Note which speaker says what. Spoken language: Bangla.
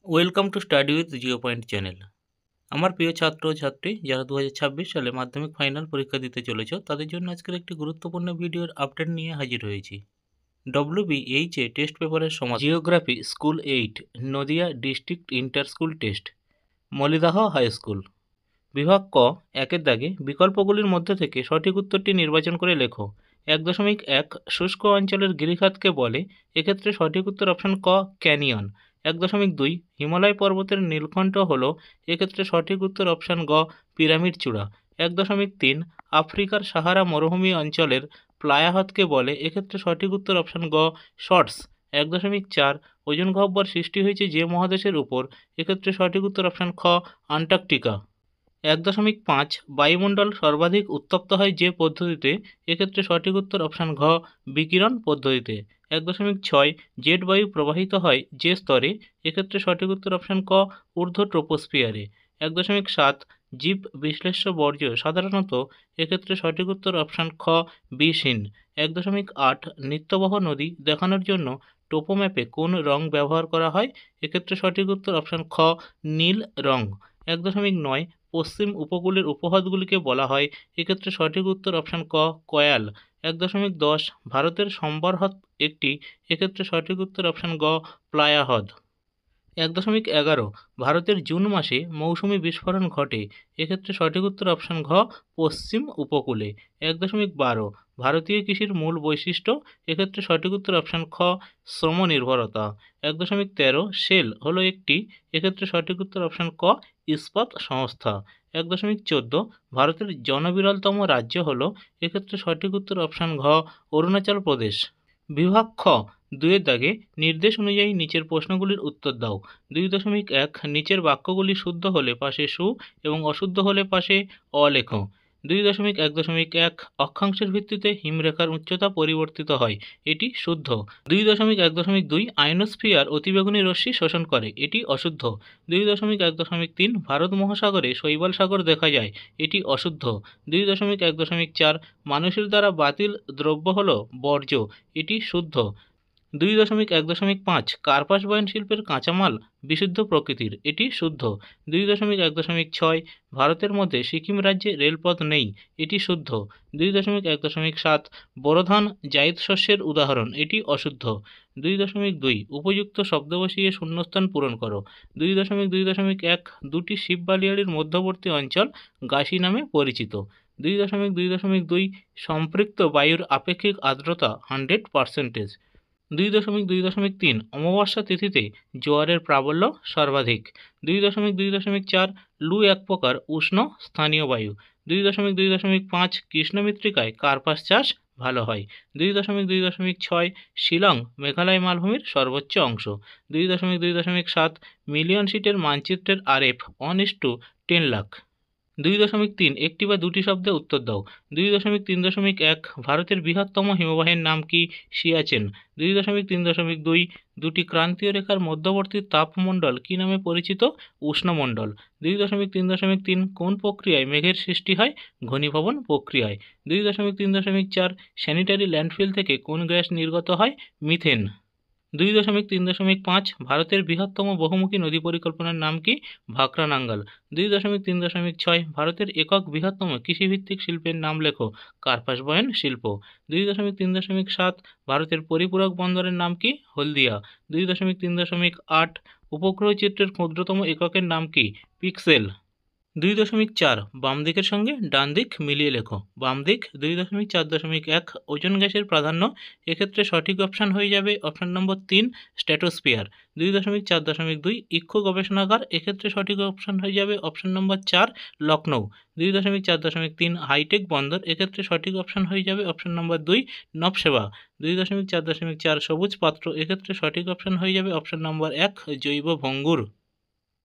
Speaker 1: Welcome to study with zero point channel. আমার প্রিয় ছাত্র ও ছাত্রী যারা 2026 সালে মাধ্যমিক ফাইনাল পরীক্ষা দিতে চলেছ, তাদের জন্য আজকের একটি গুরুত্বপূর্ণ ভিডিওর আপডেট নিয়ে হাজির হয়েছি। WBH টেস্ট পেপারের সমাধান। Geography school 8 Nadia district inter school test, Malidah high school. বিভাগ ক, একের দাগে বিকল্পগুলির মধ্যে থেকে সঠিক উত্তরটি নির্বাচন করে লেখো। 1.1 শুষ্ক অঞ্চলের গিরিখাতকে বলে, এক্ষেত্রে সঠিক উত্তর অপশন ক ক্যানিয়ন। 1.2 হিমালয় পর্বতের নীলকণ্ঠ হল, এক্ষেত্রে সঠিক উত্তর অপশন গ পিরামিড চূড়া। 1.3 আফ্রিকার সাহারা মরুভূমি অঞ্চলের প্লায়া হ্রদকে বলে, এক্ষেত্রে সঠিক উত্তর অপশন গ শর্টস। 1.4 ওজোন গহ্বর সৃষ্টি হয়েছে যে মহাদেশের উপর, এক্ষেত্রে সঠিক উত্তর অপশন খ আন্টার্কটিকা। 1.5 বায়ুমণ্ডল সর্বাধিক উত্তপ্ত হয় যে পদ্ধতিতে, এক্ষেত্রে সঠিক উত্তর অপশন ঘ বিকিরণ পদ্ধতিতে। 1.6 জেট বায়ু প্রবাহিত হয় যে স্তরে, এক্ষেত্রে সঠিক উত্তর অপশন ক ঊর্ধ্ব ট্রোপোস্ফিয়ারে। 1.7 জীব বিশ্লেষ্য বর্জ্য সাধারণত, এক্ষেত্রে সঠিক উত্তর অপশন খ বিষহীন। 1.8 নিত্যবহ নদী দেখানোর জন্য টোপোম্যাপে কোন রং ব্যবহার করা হয়, এক্ষেত্রে সঠিক উত্তর অপশন খ নীল রং। 1.9 পশ্চিম উপকূলের উপহ্রদগুলিকে বলা হয়, এক্ষেত্রে সঠিক উত্তর অপশন ক কয়াল। 1.10 ভারতের সম্বর হ্রদ একটি, এক্ষেত্রে সঠিক উত্তর অপশন গ প্লায়া হ্রদ। 1.11 ভারতের জুন মাসে মৌসুমি বিস্ফোরণ ঘটে, এক্ষেত্রে সঠিক উত্তর অপশন ঘ পশ্চিম উপকূলে। 1.12 ভারতীয় কৃষির মূল বৈশিষ্ট্য, এক্ষেত্রে সঠিক উত্তর অপশন খ শ্রম নির্ভরতা। 1.13 শেল হলো একটি, এক্ষেত্রে সঠিক উত্তর অপশন ক ইস্পাত সংস্থা। 1.14 ভারতের জনবিরলতম রাজ্য হলো, এক্ষেত্রে সঠিক উত্তর অপশন ঘ অরুণাচল প্রদেশ। বিভাগ খ, 2-এর দাগে নির্দেশ অনুযায়ী নিচের প্রশ্নগুলির উত্তর দাও। 2.1 নিচের বাক্যগুলি শুদ্ধ হলে পাশে সু এবং অশুদ্ধ হলে পাশে অ লেখো। 2.1.1 অক্ষাংশের ভিত্তিতে হিমরেখার উচ্চতা পরিবর্তিত হয়, এটি শুদ্ধ। 2.1.2 আয়নোস্ফিয়ার অতিবেগুনি রশ্মি শোষণ করে, এটি অশুদ্ধ। 2.1.3 ভারত মহাসাগরে শৈবাল সাগর দেখা যায়, এটি অশুদ্ধ। 2.1.4 মানুষের দ্বারা বাতিল দ্রব্য হল বর্জ্য, এটি শুদ্ধ। 2.1.5 কার্পাস বয়ন শিল্পের কাঁচামাল বিশুদ্ধ প্রকৃতির, এটি শুদ্ধ। 2.1.6 ভারতের মধ্যে সিকিম রাজ্যে রেলপথ নেই, এটি শুদ্ধ। 2.1.7 বোরো ধান জায়িদ শস্যের উদাহরণ, এটি অশুদ্ধ। 2.2 উপযুক্ত শব্দ বসিয়ে শূন্যস্থান পূরণ করো। 2.2.1 দুটি শিব বালিয়াড়ির মধ্যবর্তী অঞ্চল গাসি নামে পরিচিত। 2.2.2 সম্পৃক্ত বায়ুর আপেক্ষিক আর্দ্রতা 100%। 2.2.3 অমাবস্যা তিথিতে জোয়ারের প্রাবল্য সর্বাধিক। 2.2.4 লু এক প্রকার উষ্ণ স্থানীয় বায়ু। 2.2.5 কৃষ্ণমৃত্তিকায় কার্পাস চাষ ভালো হয়। 2.2.6 শিলং মেঘালয় মালভূমির সর্বোচ্চ অংশ। 2.2.7 মিলিয়ন সিটের মানচিত্রের RF 1:10 লাখ। 2.3 একটি বা দুটি শব্দে উত্তর দাও। 2.3.1 ভারতের বৃহত্তম হিমবাহের নাম কি? সিয়াচেন। 2.3.2 দুটি ক্রান্তীয় রেখার মধ্যবর্তী তাপমণ্ডল কি নামে পরিচিত? উষ্ণমণ্ডল। 2.3.3 কোন প্রক্রিয়ায় মেঘের সৃষ্টি হয়? ঘনীভবন প্রক্রিয়ায়। 2.3.4 স্যানিটারি ল্যান্ডফিল থেকে কোন গ্যাস নির্গত হয়? মিথেন। 2.3.5 ভারতের বৃহত্তম বহুমুখী নদী পরিকল্পনার নাম কি? ভাকরা নাঙ্গাল। 2.3.6 ভারতের একক বৃহত্তম কৃষিভিত্তিক শিল্পের নাম লেখো। কার্পাস বয়ন শিল্প। 2.3.7 ভারতের পরিপূরক বন্দরের নাম কি? হলদিয়া। 2.3.8 উপগ্রহ চিত্রের ক্ষুদ্রতম এককের নাম কি? পিক্সেল। 2.4 বাম দিকের সঙ্গে ডান দিক মিলিয়ে লেখো। বাম দিক। 2.4.1 ওজোন গ্যাসের প্রাধান্য, এক্ষেত্রে সঠিক অপশান হয়ে যাবে অপশান নম্বর 3 স্ট্র্যাটোস্ফিয়ার। 2.4.2 ইক্ষু গবেষণাগার, এক্ষেত্রে সঠিক অপশান হয়ে যাবে অপশান নম্বর 4 লখনৌ। 2.4.3 হাইটেক বন্দর, এক্ষেত্রে সঠিক অপশান হয়ে যাবে অপশান নম্বর 2 নবসেবা। 2.4.4 সবুজ পাত্র, এক্ষেত্রে সঠিক অপশান হয়ে যাবে অপশান নম্বর 1 জৈব ভঙ্গুর।